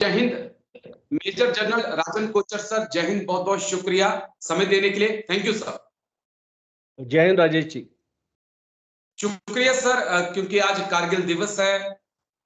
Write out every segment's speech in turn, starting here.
जय Hind. Major general राजन Kochhar sir, जय हिंद। बहुत बहुत शुक्रिया समय देने के लिए। Thank you sir. जय हिंद राजेश जी। शुक्रिया सर, क्योंकि आज कारगिल दिवस है।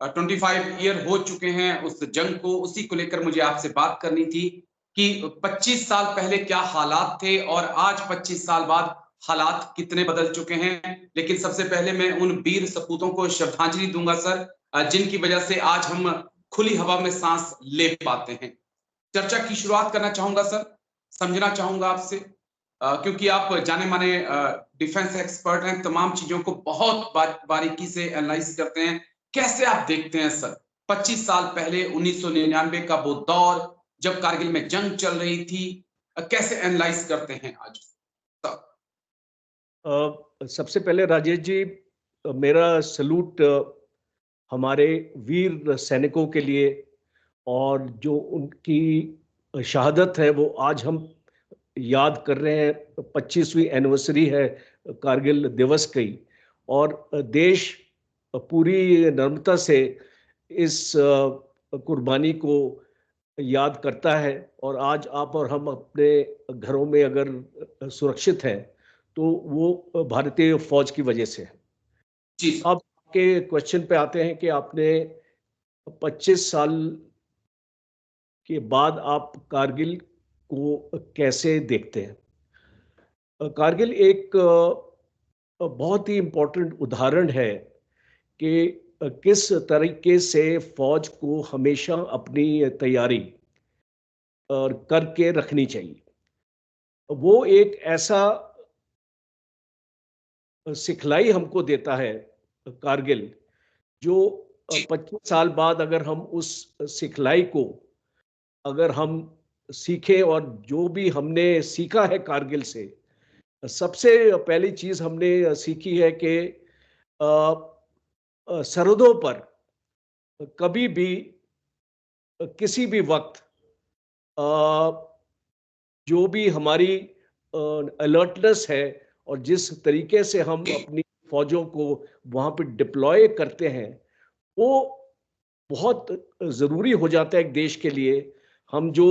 25 ईयर हो चुके हैं उस जंग को, उसी को लेकर मुझे आपसे बात करनी थी कि 25 साल पहले क्या हालात थे और आज 25 साल बाद हालात कितने बदल चुके हैं। लेकिन सबसे पहले मैं उन वीर सपूतों को श्रद्धांजलि दूंगा सर, जिनकी वजह से आज हम खुली हवा में सांस ले पाते हैं। चर्चा की शुरुआत करना चाहूंगा सर, समझना चाहूंगा आपसे, क्योंकि आप जाने माने डिफेंस एक्सपर्ट हैं, तमाम चीजों को बहुत बारीकी से एनालाइज करते हैं। कैसे आप देखते हैं सर 25 साल पहले 1999 का वो दौर जब कारगिल में जंग चल रही थी, कैसे एनालाइज करते हैं आज सर? सबसे पहले राजेश जी, मेरा सलूट हमारे वीर सैनिकों के लिए, और जो उनकी शहादत है वो आज हम याद कर रहे हैं। 25वीं एनिवर्सरी है कारगिल दिवस की, और देश पूरी नम्रता से इस कुर्बानी को याद करता है। और आज आप और हम अपने घरों में अगर सुरक्षित हैं तो वो भारतीय फौज की वजह से है। जी। अब के क्वेश्चन पे आते हैं कि आपने 25 साल के बाद आप कारगिल को कैसे देखते हैं। कारगिल एक बहुत ही इम्पोर्टेंट उदाहरण है कि किस तरीके से फौज को हमेशा अपनी तैयारी और करके रखनी चाहिए। वो एक ऐसा सिखलाई हमको देता है कारगिल, जो 25 साल बाद अगर हम उस सिखलाई को अगर हम सीखें, और जो भी हमने सीखा है कारगिल से, सबसे पहली चीज हमने सीखी है कि सरहदों पर कभी भी किसी भी वक्त जो भी हमारी अलर्टनेस है और जिस तरीके से हम अपनी फौजों को वहां पर डिप्लॉय करते हैं, वो बहुत जरूरी हो जाता है एक देश के लिए। हम जो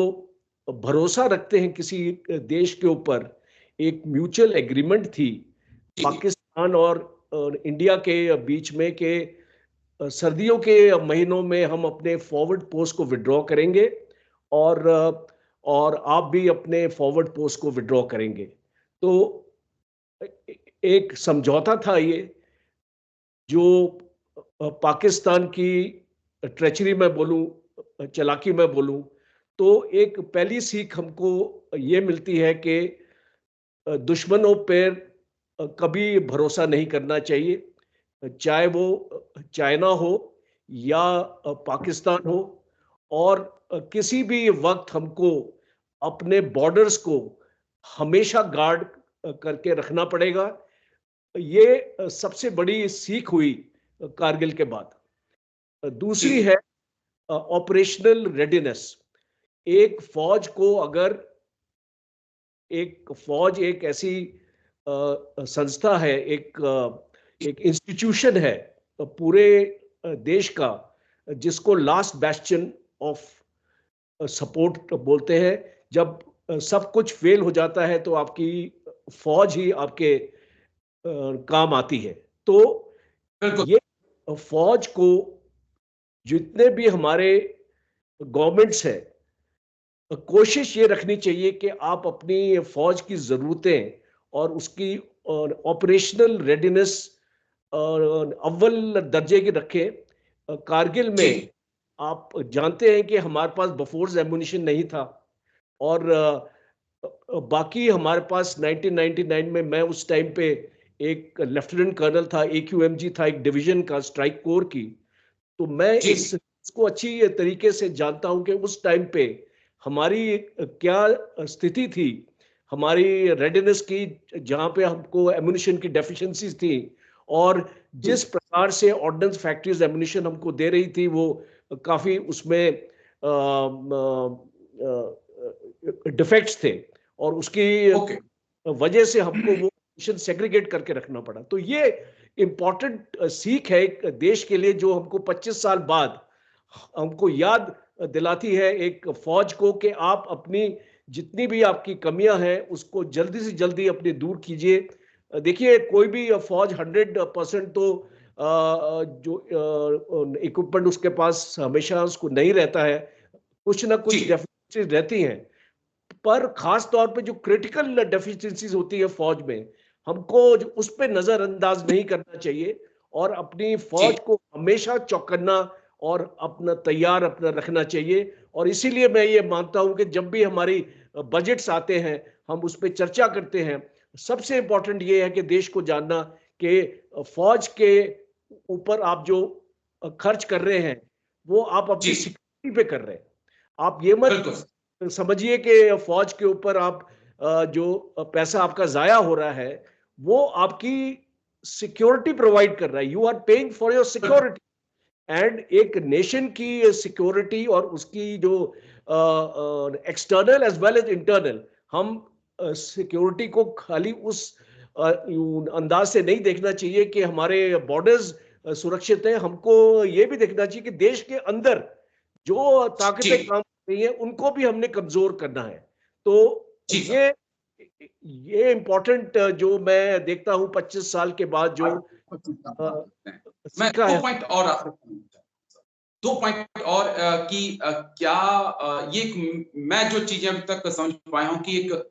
भरोसा रखते हैं किसी देश के ऊपर, एक म्यूचुअल एग्रीमेंट थी पाकिस्तान और इंडिया के बीच में कि सर्दियों के महीनों में हम अपने फॉरवर्ड पोस्ट को विड्रॉ करेंगे, और आप भी अपने फॉरवर्ड पोस्ट को विड्रॉ करेंगे। तो एक समझौता था ये, जो पाकिस्तान की ट्रेचरी में बोलूं, चालाकी में बोलूं, तो एक पहली सीख हमको ये मिलती है कि दुश्मनों पर कभी भरोसा नहीं करना चाहिए, चाहे वो चाइना हो या पाकिस्तान हो। और किसी भी वक्त हमको अपने बॉर्डर्स को हमेशा गार्ड करके रखना पड़ेगा। ये सबसे बड़ी सीख हुई कारगिल के बाद। दूसरी है ऑपरेशनल रेडीनेस। एक फौज को अगर एक फौज एक ऐसी संस्था है, एक इंस्टीट्यूशन है पूरे देश का, जिसको लास्ट बेस्टियन ऑफ सपोर्ट बोलते हैं। जब सब कुछ फेल हो जाता है तो आपकी फौज ही आपके काम आती है। तो ये फौज को, जितने भी हमारे गवर्नमेंट्स है, कोशिश ये रखनी चाहिए कि आप अपनी फौज की जरूरतें और उसकी ऑपरेशनल रेडीनेस अव्वल दर्जे की रखें। कारगिल में आप जानते हैं कि हमारे पास बफोर्स एमुनिशन नहीं था, और बाकी हमारे पास 1999 में, मैं उस टाइम पे एक लेफ्टिनेंट कर्नल था, AQMG था, एक डिवीजन का, स्ट्राइक कोर की। तो मैं इसको अच्छी तरीके से जानता हूं कि उस टाइम पे हमारी क्या स्थिति थी, हमारी रेडीनेस की, जहां पे हमको एमुनिशन की डेफिशिएंसीज थी, और जिस प्रकार से ऑर्डिनेंस फैक्ट्रीज एमुनिशन हमको दे रही थी, वो काफी उसमें डिफेक्ट्स थे, और उसकी वजह से हमको वो सेग्रीगेट करके रखना पड़ा। तो ये इंपॉर्टेंट सीख है एक देश के लिए, जो हमको 25 साल बाद हमको याद दिलाती है एक फौज को कि आप अपनी जितनी भी आपकी कमियां हैं उसको जल्दी से जल्दी अपने दूर कीजिए। देखिए कोई भी फौज 100% तो जो इक्विपमेंट उसके पास हमेशा उसको नहीं रहता है, कुछ ना कुछ जी डेफिशिएंसीज रहती हैं। पर खास तौर पे जो क्रिटिकल डेफिशिएंसीज होती है फौज में, हमको उस पर नजरअंदाज नहीं करना चाहिए और अपनी जी फौज को हमेशा चौकन्ना और अपना तैयार अपना रखना चाहिए। और इसीलिए मैं ये मानता हूं कि जब भी हमारी बजट्स आते हैं हम उस पर चर्चा करते हैं, सबसे इंपॉर्टेंट ये है कि देश को जानना कि फौज के ऊपर आप जो खर्च कर रहे हैं वो आप जी अपनी सिक्योरिटी पे कर रहे हैं। आप ये मत बिल्कुल समझिए कि फौज के ऊपर आप जो पैसा आपका जाया हो रहा है वो आपकी सिक्योरिटी प्रोवाइड कर रहा है। You are paying for your बिल्कुल सिक्योरिटी। एंड एक नेशन की सिक्योरिटी और उसकी जो external as well as internal, हम सिक्योरिटी को खाली उस अंदाज से नहीं देखना चाहिए कि हमारे बॉर्डर्स सुरक्षित हैं। हमको ये भी देखना चाहिए कि देश के अंदर जो ताकतें जी काम कर रही हैं उनको भी हमने कमजोर करना है। तो जी सर। ये इंपॉर्टेंट जो मैं देखता हूं 25 साल के बाद जो अ, मैं सीखा दो है। पॉइंट और आपसे पूछना चाहूंगा। दो पॉइंट और कि क्या ये मैं जो चीजें अभी तक समझ पाया हूं कि एक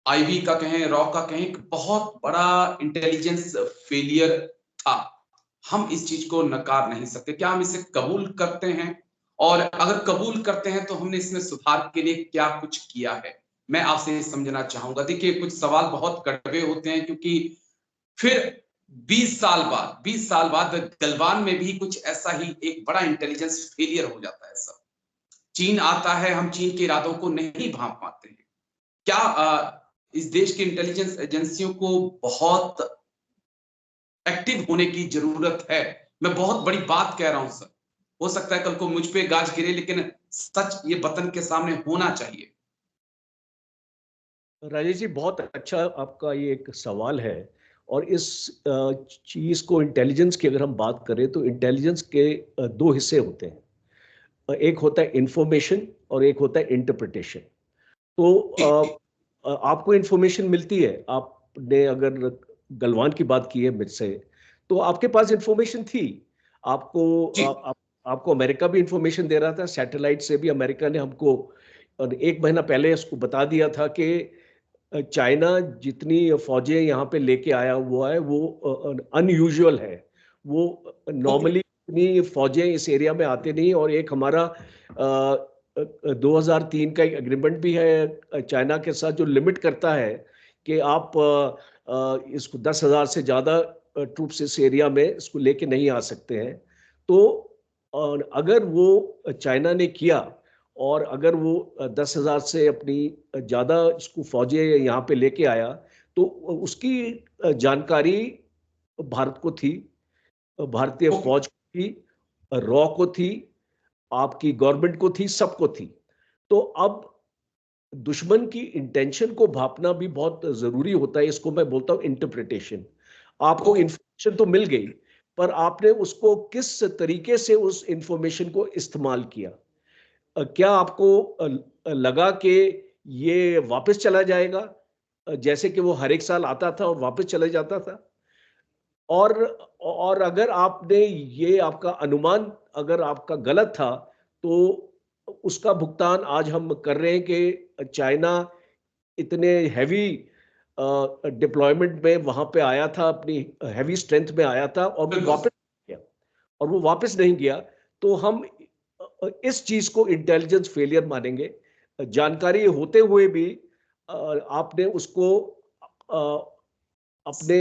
आईबी का कहें, रॉ का कहें, एक बहुत बड़ा इंटेलिजेंस फेलियर था। हम इस चीज को नकार नहीं सकते। क्या हम इसे कबूल करते हैं? और अगर कबूल करते हैं तो हमने इसमें सुधार के लिए क्या कुछ किया है? मैं आपसे समझना चाहूंगा। देखिए कुछ सवाल बहुत कड़वे होते हैं क्योंकि फिर 20 साल बाद गलवान में भी कुछ ऐसा ही एक बड़ा इंटेलिजेंस फेलियर हो जाता है सब। चीन आता है, हम चीन के इरादों को नहीं भांप पाते हैं। क्या इस देश की इंटेलिजेंस एजेंसियों को बहुत एक्टिव होने की जरूरत है? मैं बहुत बड़ी बात कह रहा हूं सर। हो सकता है कल को मुझ पे गाज गिरे, लेकिन सच ये वतन के सामने होना चाहिए। राजेश जी बहुत अच्छा आपका ये एक सवाल है। और इस चीज को इंटेलिजेंस की अगर हम बात करें तो इंटेलिजेंस के दो हिस्से होते हैं। एक होता है इंफॉर्मेशन और एक होता है इंटरप्रिटेशन। तो आपको इंफॉर्मेशन मिलती है। आपने अगर गलवान की बात की है मुझसे, तो आपके पास इंफॉर्मेशन थी। आपको जी आपको अमेरिका भी इंफॉर्मेशन दे रहा था, सैटेलाइट से भी अमेरिका ने हमको एक महीना पहले उसको बता दिया था कि चाइना जितनी फौजें यहाँ पे लेके आया हुआ है वो अनयूजुअल है। वो ओके नॉर्मली इतनी फौजें इस एरिया में आते नहीं। और एक हमारा 2003 का एक एग्रीमेंट भी है चाइना के साथ जो लिमिट करता है कि आप इसको 10,000 से ज़्यादा ट्रूप्स इस एरिया में इसको लेके नहीं आ सकते हैं। तो अगर वो चाइना ने किया और अगर वो 10,000 से अपनी ज़्यादा इसको फौजें यहाँ पे लेके आया तो उसकी जानकारी भारत को थी, भारतीय ओके फौज को थी, रॉ को थी, आपकी गवर्नमेंट को थी, सबको थी। तो अब दुश्मन की इंटेंशन को भापना भी बहुत जरूरी होता है। इसको मैं बोलता हूं इंटरप्रिटेशन। आपको ओके इंफॉर्मेशन तो मिल गई, पर आपने उसको किस तरीके से उस इंफॉर्मेशन को इस्तेमाल किया। क्या आपको लगा कि ये वापस चला जाएगा, जैसे कि वो हर एक साल आता था और वापस चले जाता था। और अगर आपने ये आपका अनुमान अगर आपका गलत था तो उसका भुगतान आज हम कर रहे हैं कि चाइना इतने हैवी डिप्लॉयमेंट में वहां पे आया था, अपनी हैवी स्ट्रेंथ में आया था और वो बिल्कुल वापस गया। और वो वापस नहीं गया तो हम इस चीज को इंटेलिजेंस फेलियर मानेंगे। जानकारी होते हुए भी आपने उसको अपने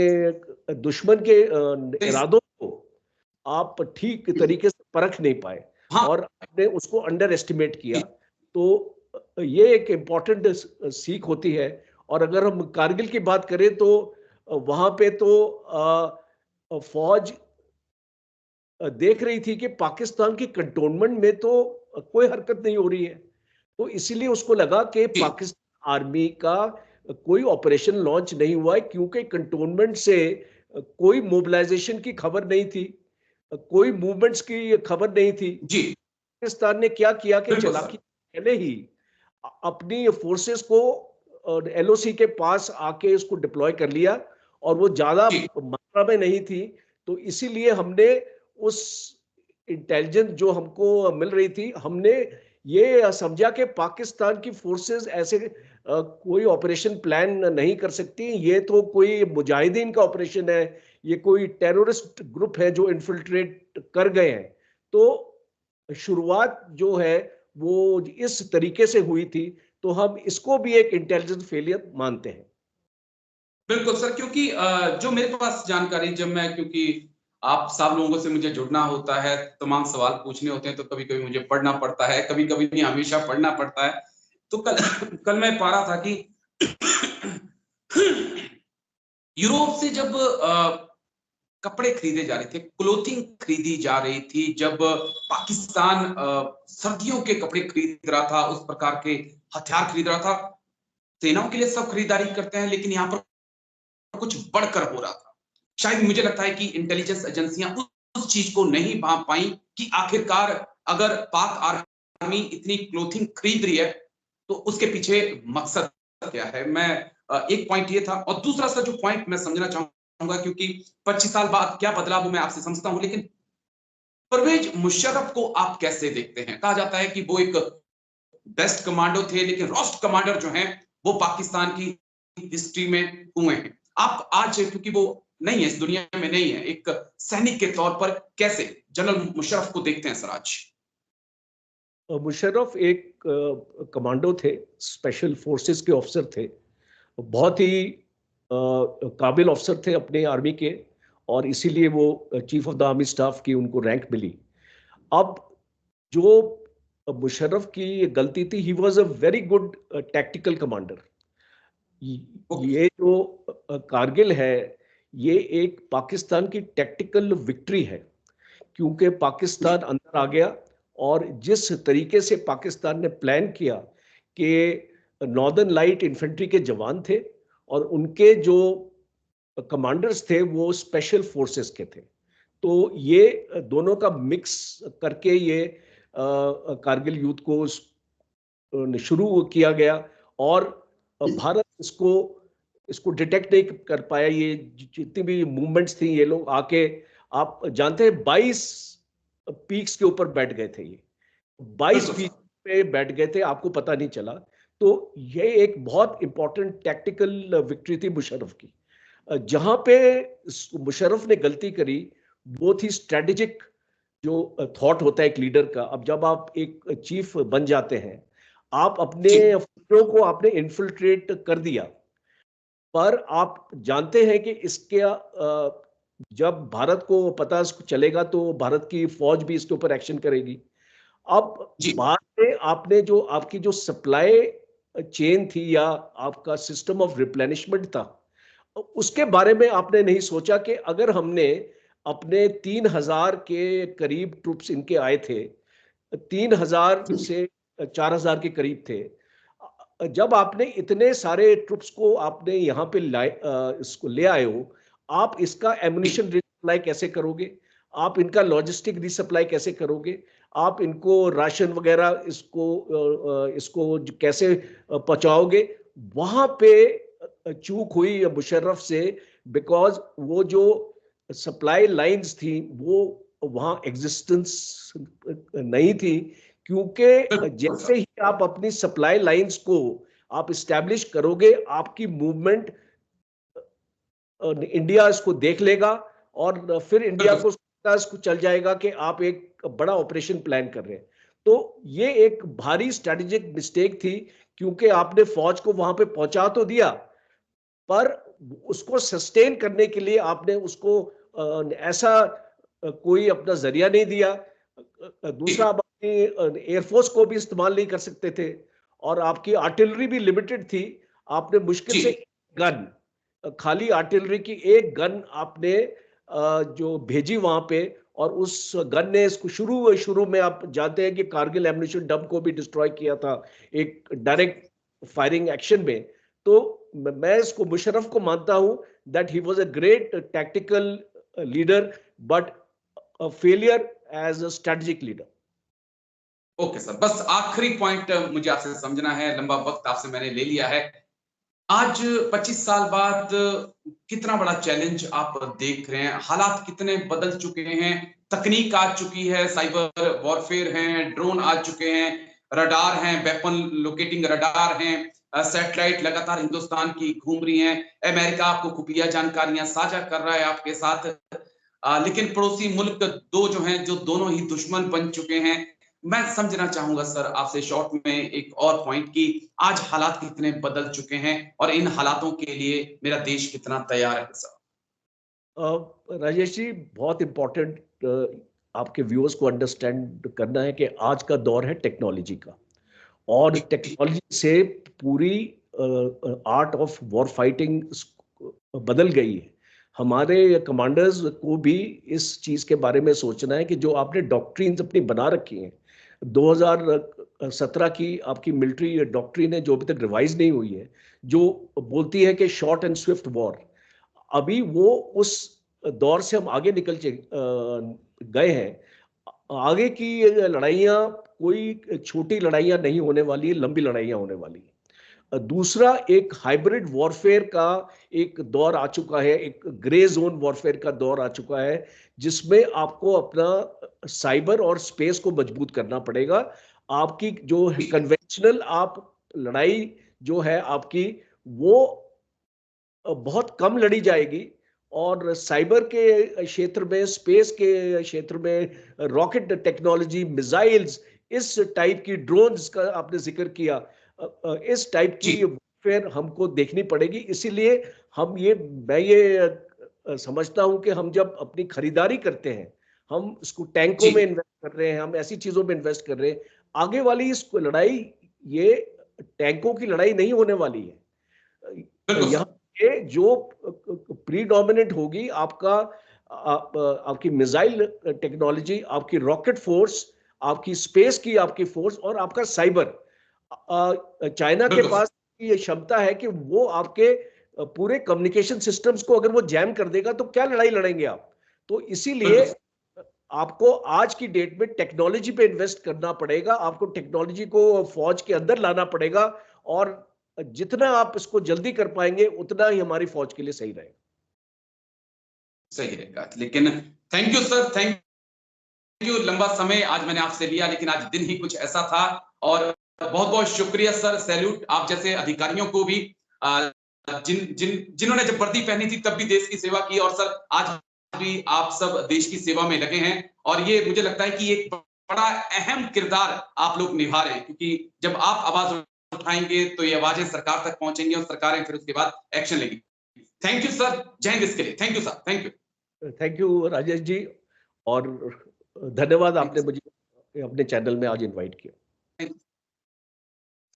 दुश्मन के इरादों को आप ठीक तरीके से परख नहीं पाए हाँ और आपने उसको अंडर एस्टिमेट किया। तो ये एक इम्पॉर्टेंट सीख होती है। और अगर हम कारगिल की बात करें तो वहां पे तो फौज देख रही थी कि पाकिस्तान की कंटोनमेंट में तो कोई हरकत नहीं हो रही है। तो इसीलिए उसको लगा कि जी पाकिस्तान आर्मी का कोई ऑपरेशन लॉन्च नहीं हुआ है क्योंकि कंटोनमेंट से कोई मोबिलाइजेशन की खबर नहीं थी, कोई मूवमेंट्स की खबर नहीं थी। जी पाकिस्तान ने क्या किया कि बिल्कुल चालाकी सर। पहले ही अपनी फोर्सेस को एलओसी के पास आके इसको डिप्लॉय कर लिया, और वो ज्यादा जी मात्रा में नहीं थी। तो इसीलिए हमने उस इंटेलिजेंस जो हमको मिल रही थी, हमने ये समझा कि पाकिस्तान की फोर्सेस ऐसे कोई ऑपरेशन प्लान नहीं कर सकती, ये तो कोई मुजाहिदीन का ऑपरेशन है, ये कोई टेररिस्ट ग्रुप है जो इन्फिल्ट्रेट कर गए हैं। तो शुरुआत जो है वो इस तरीके से हुई थी, तो हम इसको भी एक इंटेलिजेंस फेलियर मानते हैं। बिल्कुल सर, क्योंकि जो मेरे पास जानकारी, जब मैं, क्योंकि आप सब लोगों से मुझे जुड़ना होता है, तमाम सवाल पूछने होते हैं, तो कभी-कभी मुझे पढ़ना पड़ता है, कभी-कभी नहीं, हमेशा पढ़ना पड़ता है। तो कल कल मैं पढ़ रहा था कि यूरोप से जब कपड़े खरीदे जा रहे थे, क्लोथिंग खरीदी जा रही थी, जब पाकिस्तान सर्दियों के कपड़े खरीद रहा था, उस प्रकार के हथियार खरीद रहा था, सेनाओं के लिए सब खरीदारी करते हैं, लेकिन यहाँ पर कुछ बढ़कर हो रहा था। शायद मुझे लगता है कि इंटेलिजेंस एजेंसियां उस चीज को नहीं भांप पाई कि आखिरकार अगर पाक आर्मी इतनी क्लोथिंग खरीद रही है तो उसके पीछे मकसद क्या है। मैं एक पॉइंट ये था, और दूसरा सा जो पॉइंट मैं समझना चाहूंगा, क्योंकि 25 साल बाद क्या बदलाव मैं आपसे समझता हूं, लेकिन परवेज मुशर्रफ को आप कैसे देखते हैं? कहा जाता है कि वो एक बेस्ट कमांडो थे, लेकिन रोस्ट कमांडर जो हैं वो पाकिस्तान की हिस्ट्री में हुए हैं। आप आज, क्योंकि वो नहीं है, इस दुनिया में नहीं है, एक सैनिक के तौर पर कैसे जनरल मुशर्रफ को देखते हैं सर आज? मुशर्रफ एक कमांडो थे, स्पेशल फोर्सेस के ऑफिसर थे, बहुत ही काबिल अफसर थे अपने आर्मी के, और इसीलिए वो chief of the army staff की उनको रैंक मिली। अब जो मुशर्रफ की गलती थी, he was a very good tactical commander. ये जो कारगिल है, ये एक पाकिस्तान की टैक्टिकल विक्ट्री है, क्योंकि पाकिस्तान अंदर आ गया, और जिस तरीके से पाकिस्तान ने प्लान किया कि नॉर्दर्न लाइट इन्फेंट्री के जवान थे और उनके जो कमांडर्स थे वो स्पेशल फोर्सेस के थे, तो ये दोनों का मिक्स करके ये कारगिल युद्ध को शुरू किया गया। और भारत इसको इसको डिटेक्ट नहीं कर पाया। ये जितनी भी मूवमेंट्स थी, ये लोग आके, आप जानते हैं, 22 पीक्स के ऊपर बैठ गए थे, ये 22 बिल्कुल पीक सर। पे बैठ गए थे, आपको पता नहीं चला। तो ये एक बहुत इंपॉर्टेंट टैक्टिकल विक्ट्री थी मुशर्रफ की। जहां पे मुशर्रफ ने गलती करी, वो थी स्ट्रेटेजिक जो थॉट होता है एक लीडर का। अब जब आप एक चीफ बन जाते हैं, आप अपने जी फौजों को आपने इन्फिल्ट्रेट कर दिया, पर आप जानते हैं कि इसके जब भारत को पता चलेगा तो भारत की फौज भी इसके ऊपर एक्शन करेगी। अब जी बाद में आपने जो आपकी जो सप्लाई चेन थी या आपका सिस्टम ऑफ रिप्लेनिशमेंट था, उसके बारे में आपने नहीं सोचा कि अगर हमने अपने 3,000 के करीब ट्रूप्स इनके आए थे, 3,000 से 4,000 के करीब थे, जब आपने इतने सारे ट्रुप्स को आपने यहाँ पे लाए, इसको ले आए हो, आप इसका एमुनिशन रिसप्लाई कैसे करोगे? आप इनका लॉजिस्टिक रिसप्लाई कैसे करोगे? आप इनको राशन वगैरह इसको कैसे पहुंचाओगे? वहां पे चूक हुई मुशर्रफ से, बिकॉज वो जो सप्लाई लाइंस थी वो वहां एग्जिस्टेंस नहीं थी, क्योंकि बिल्कुल जैसे सर। ही आप अपनी सप्लाई लाइंस को आप इस्टेब्लिश करोगे, आपकी मूवमेंट इंडिया इसको देख लेगा, और फिर इंडिया बिल्कुल को इसको चल जाएगा कि आप एक बड़ा ऑपरेशन प्लान कर रहे हैं। तो ये एक भारी स्ट्रेटेजिक मिस्टेक थी, क्योंकि आपने फौज को वहां पे पहुंचा तो दिया, पर उसको सस्टेन करने के लिए आपने उसको ऐसा कोई अपना जरिया नहीं दिया। दूसरा, जी आप अपनी एयरफोर्स को भी इस्तेमाल नहीं कर सकते थे, और आपकी आर्टिलरी भी लिमिटेड थी। आपने मुश्किल से जी गन, खाली आर्टिलरी की एक गन आपने जो भेजी वहां पे, और उस गन ने इसको शुरू शुरू में, आप जानते हैं कि कारगिल एम्युनिशन डंप को भी डिस्ट्रॉय किया था एक डायरेक्ट फायरिंग एक्शन में। तो मैं इसको मुशर्रफ को मानता हूं that he was a great tactical leader, but a failure as a strategic leader. Okay sir, बस आखिरी पॉइंट मुझे आपसे समझना है, लंबा वक्त आपसे मैंने ले लिया है। आज 25 साल बाद कितना बड़ा चैलेंज आप देख रहे हैं? हालात कितने बदल चुके हैं? तकनीक आ चुकी है, साइबर वॉरफेयर हैं, ड्रोन आ चुके हैं, रडार हैं, वेपन लोकेटिंग रडार हैं, सैटेलाइट लगातार हिंदुस्तान की घूम रही हैं, अमेरिका आपको खुफिया जानकारियां साझा कर रहा है आपके साथ। लेकिन पड़ोसी मुल्क दो जो हैं, जो दोनों ही दुश्मन बन चुके हैं। मैं समझना चाहूंगा सर आपसे शॉर्ट में एक और पॉइंट कि आज हालात कितने बदल चुके हैं और इन हालातों के लिए मेरा देश कितना तैयार है सर? राजेश जी, बहुत इम्पोर्टेंट आपके व्यूअर्स को अंडरस्टैंड करना है कि आज का दौर है टेक्नोलॉजी का, और टेक्नोलॉजी से पूरी आर्ट ऑफ वॉर फाइटिंग बदल गई है। हमारे कमांडर्स को भी इस चीज के बारे में सोचना है कि जो आपने डॉक्ट्रिन्स अपनी बना रखी हैं, 2017 की आपकी मिलिट्री डॉक्ट्रिन है जो अभी तक रिवाइज नहीं हुई है, जो बोलती है कि शॉर्ट एंड स्विफ्ट वॉर। अभी वो उस दौर से हम आगे निकल गए हैं। आगे की लड़ाइयाँ कोई छोटी लड़ाइयाँ नहीं होने वाली है, लंबी लड़ाइयाँ होने वाली है। दूसरा, एक हाइब्रिड वॉरफेयर का एक दौर आ चुका है, एक ग्रे जोन वॉरफेयर का दौर आ चुका है, जिसमें आपको अपना साइबर और स्पेस को मजबूत करना पड़ेगा। आपकी जो कन्वेंशनल आप लड़ाई जो है आपकी, वो बहुत कम लड़ी जाएगी, और साइबर के क्षेत्र में, स्पेस के क्षेत्र में, रॉकेट टेक्नोलॉजी, मिसाइल्स, इस टाइप की, ड्रोन्स का आपने जिक्र किया, इस टाइप की फिर हमको देखनी पड़ेगी। इसीलिए मैं ये समझता हूं कि हम जब अपनी खरीदारी करते हैं, हम इसको टैंकों में इन्वेस्ट कर रहे हैं, हम ऐसी चीजों में इन्वेस्ट कर रहे हैं। आगे वाली इस लड़ाई, ये टैंकों की लड़ाई नहीं होने वाली है। यहाँ ये जो प्रीडोमिनेंट होगी आपकी मिसाइल टेक्नोलॉजी, आपकी रॉकेट फोर्स, आपकी स्पेस की आपकी फोर्स, और आपका साइबर। चाइना के पास ये क्षमता है कि वो आपके पूरे कम्युनिकेशन सिस्टम्स को अगर वो जैम कर देगा तो क्या लड़ाई लड़ेंगे आप? तो इसीलिए आपको आज की डेट में टेक्नोलॉजी पे इन्वेस्ट करना पड़ेगा, आपको टेक्नोलॉजी को फौज के अंदर लाना पड़ेगा, और जितना आप इसको जल्दी कर पाएंगे उतना ही हमारी फौज के लिए सही रहेगा। सही रहेगा। लेकिन thank you sir, thank you. लंबा समय आज मैंने आपसे लिया, लेकिन आज दिन ही कुछ ऐसा था। और बहुत बहुत शुक्रिया सर, सैल्यूट आप जैसे अधिकारियों को भी, जिन्होंने जब वर्दी पहनी थी तब भी देश की सेवा की, और सर आज भी आप सब देश की सेवा में लगे हैं। और ये मुझे लगता है कि एक बड़ा अहम किरदार आप लोग निभा रहे हैं, क्योंकि जब आप आवाज उठाएंगे तो ये आवाजें सरकार तक पहुंचेंगी और सरकारें फिर उसके बाद एक्शन लेगी। थैंक यू सर, जय हिंद। इसके लिए thank you sir, thank you. Thank you Rajesh ji, और धन्यवाद, आपने मुझे अपने चैनल में आज इनवाइट किया।